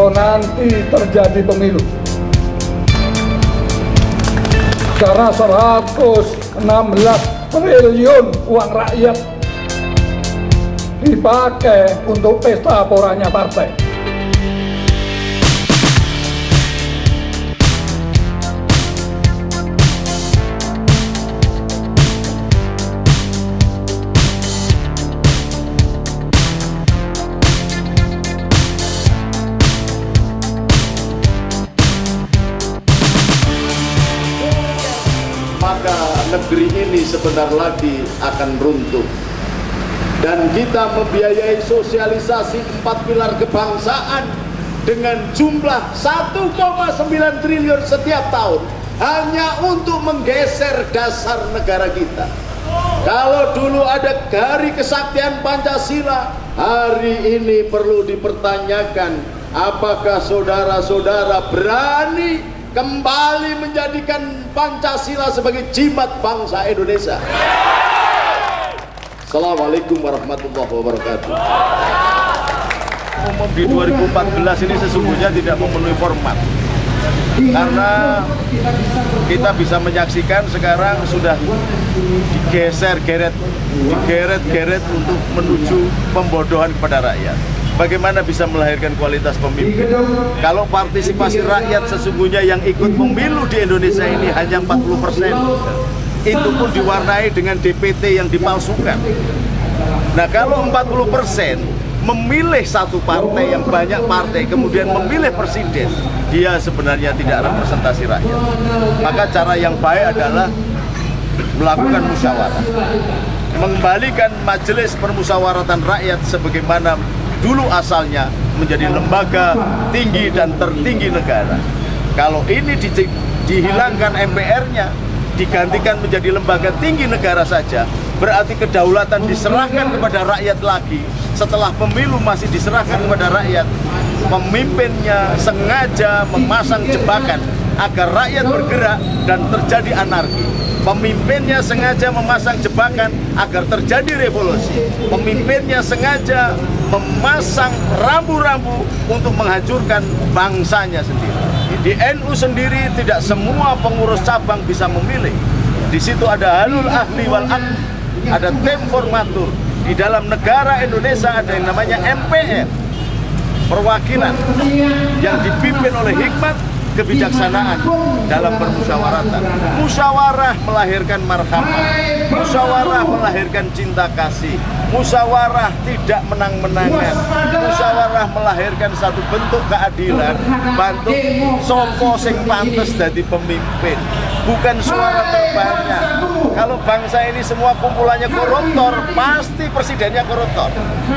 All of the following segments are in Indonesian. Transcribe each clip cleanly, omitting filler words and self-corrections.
kalau nanti terjadi pemilu. Karena 116 triliun uang rakyat dipakai untuk pesta poranya partai. Maka negeri ini sebentar lagi akan runtuh. Dan kita membiayai sosialisasi 4 pilar kebangsaan dengan jumlah 1,9 triliun setiap tahun hanya untuk menggeser dasar negara kita. Kalau dulu ada Hari Kesaktian Pancasila, hari ini perlu dipertanyakan apakah saudara-saudara berani kembali menjadikan Pancasila sebagai jimat bangsa Indonesia. Assalamualaikum warahmatullahi wabarakatuh. Umum di 2014 ini sesungguhnya tidak memenuhi format, karena kita bisa menyaksikan sekarang sudah digeret-geret untuk menuju pembodohan kepada rakyat. Bagaimana bisa melahirkan kualitas pemimpin kalau partisipasi rakyat sesungguhnya yang ikut pemilu di Indonesia ini hanya 40%. Itu pun diwarnai dengan DPT yang dipalsukan. Nah, kalau 40% memilih satu partai yang banyak partai, kemudian memilih presiden, dia sebenarnya tidak representasi rakyat. Maka cara yang baik adalah melakukan musyawarah, mengembalikan Majelis Permusyawaratan Rakyat sebagaimana dulu asalnya menjadi lembaga tinggi dan tertinggi negara. Kalau ini dihilangkan MPR-nya, digantikan menjadi lembaga tinggi negara saja, berarti kedaulatan diserahkan kepada rakyat lagi. Setelah pemilu masih diserahkan kepada rakyat. Pemimpinnya sengaja memasang jebakan agar rakyat bergerak dan terjadi anarki. Pemimpinnya sengaja memasang jebakan agar terjadi revolusi. Pemimpinnya sengaja memasang rambu-rambu untuk menghancurkan bangsanya sendiri. Di NU sendiri tidak semua pengurus cabang bisa memilih. Di situ ada halul ahli wal aqd, ada tim formatur. Di dalam negara Indonesia ada yang namanya MPR, perwakilan yang dipimpin oleh hikmat kebijaksanaan dalam permusyawaratan. Musyawarah melahirkan marhamat, musyawarah melahirkan cinta kasih, musyawarah tidak menang-menangan, musyawarah melahirkan satu bentuk keadilan, bentuk sopo sing pantes dadi pemimpin, bukan suara terbanyak. Kalau bangsa ini semua kumpulannya koruptor, pasti presidennya koruptor.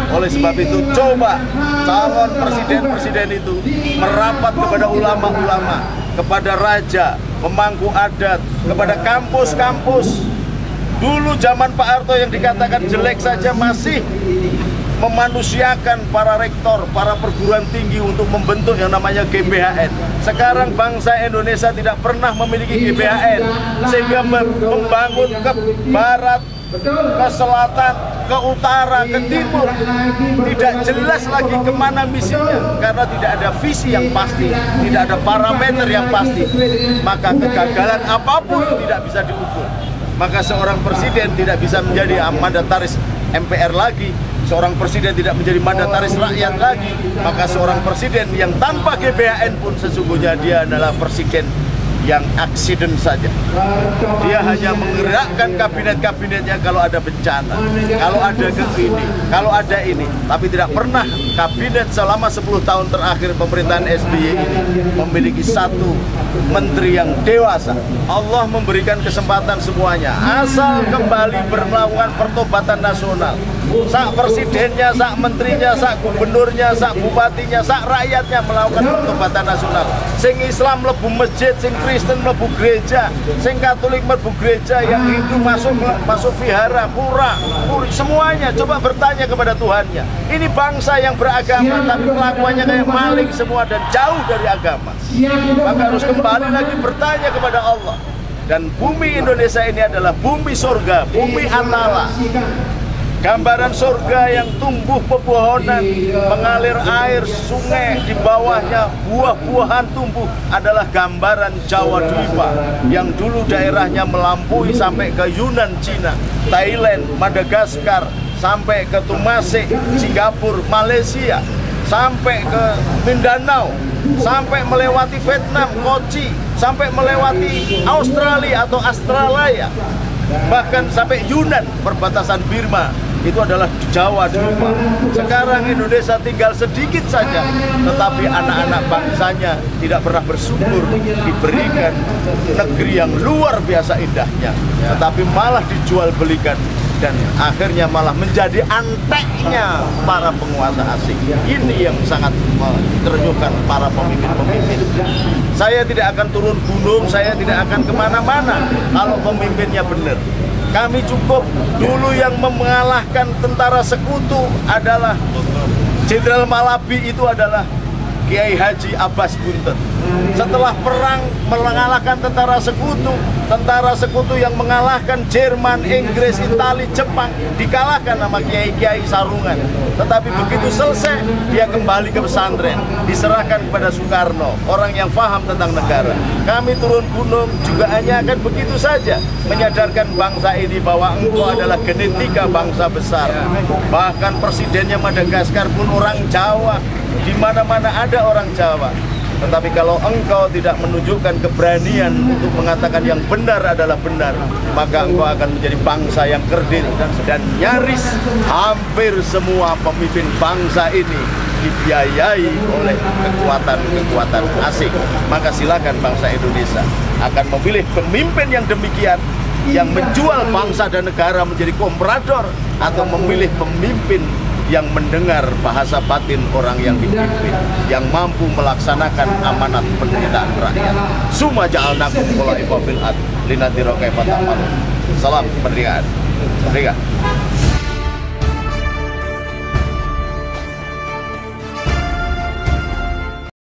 Oleh sebab itu, coba calon presiden-presiden itu merapat kepada ulama-ulama, kepada raja, pemangku adat, kepada kampus-kampus. Dulu zaman Pak Harto yang dikatakan jelek saja masih memanusiakan para rektor, para perguruan tinggi untuk membentuk yang namanya GBHN. Sekarang bangsa Indonesia tidak pernah memiliki GBHN, sehingga membangun ke barat, ke selatan, ke utara, ke timur. Tidak jelas lagi kemana misinya, karena tidak ada visi yang pasti, tidak ada parameter yang pasti. Maka kegagalan apapun tidak bisa diukur. Maka seorang presiden tidak bisa menjadi mandataris MPR lagi, seorang presiden tidak menjadi mandataris rakyat lagi, maka seorang presiden yang tanpa GBHN pun sesungguhnya dia adalah presiden yang aksiden saja. Dia hanya menggerakkan kabinet-kabinetnya kalau ada bencana, kalau ada ini, kalau ada ini. Tapi tidak pernah kabinet selama 10 tahun terakhir pemerintahan SBY ini memiliki satu menteri yang dewasa. Allah memberikan kesempatan semuanya, asal kembali melakukan pertobatan nasional. Sak presidennya, sak menterinya, sak gubernurnya, sak bupatinya, sak rakyatnya melakukan pertobatan nasional. Sing Islam mlebu masjid, sing Kristen mlebu gereja, sing Katolik mlebu gereja, yang Hindu masuk vihara, pura, semuanya coba bertanya kepada Tuhannya. Ini bangsa yang beragama tapi kelakuannya kayak maling semua dan jauh dari agama. Maka harus kembali lagi bertanya kepada Allah. Dan bumi Indonesia ini adalah bumi surga, bumi antara. Gambaran surga yang tumbuh pepohonan, mengalir air sungai, di bawahnya buah-buahan tumbuh adalah gambaran Jawa Dwipa yang dulu daerahnya melampaui sampai ke Yunan, Cina, Thailand, Madagaskar, sampai ke Tumasik, Singapura, Malaysia, sampai ke Mindanao, sampai melewati Vietnam, Kochi, sampai melewati Australia atau Australia, bahkan sampai Yunan, perbatasan Burma. Itu adalah Jawa Dwipa. Sekarang Indonesia tinggal sedikit saja, tetapi anak-anak bangsanya tidak pernah bersyukur diberikan negeri yang luar biasa indahnya, tetapi malah dijual belikan dan akhirnya malah menjadi anteknya para penguasa asing. Ini yang sangat menerenyuhkan para pemimpin-pemimpin. Saya tidak akan turun gunung, saya tidak akan kemana-mana kalau pemimpinnya benar. Kami cukup, dulu yang mengalahkan tentara sekutu adalah Jenderal Malabi, itu adalah Kiai Haji Abbas Buntet. Setelah perang mengalahkan tentara sekutu yang mengalahkan Jerman, Inggris, Itali, Jepang, dikalahkan sama kiai-kiai sarungan. Tetapi begitu selesai, dia kembali ke pesantren, diserahkan kepada Soekarno, orang yang paham tentang negara. Kami turun gunung juga hanya akan begitu saja, menyadarkan bangsa ini bahwa engkau adalah genetika bangsa besar. Bahkan presidennya Madagaskar pun orang Jawa, di mana-mana ada orang Jawa. Tetapi kalau engkau tidak menunjukkan keberanian untuk mengatakan yang benar adalah benar, maka engkau akan menjadi bangsa yang kerdil. Dan nyaris hampir semua pemimpin bangsa ini dibiayai oleh kekuatan-kekuatan asing. Maka silakan bangsa Indonesia akan memilih pemimpin yang demikian, yang menjual bangsa dan negara menjadi komprador, atau memilih pemimpin yang mendengar bahasa batin orang yang dipimpin, yang mampu melaksanakan amanat penderitaan rakyat. Summa ja'alnakum khulaifah fil ardh linadhira kaifa ta'malun. Salam kemerdekaan. Merdeka.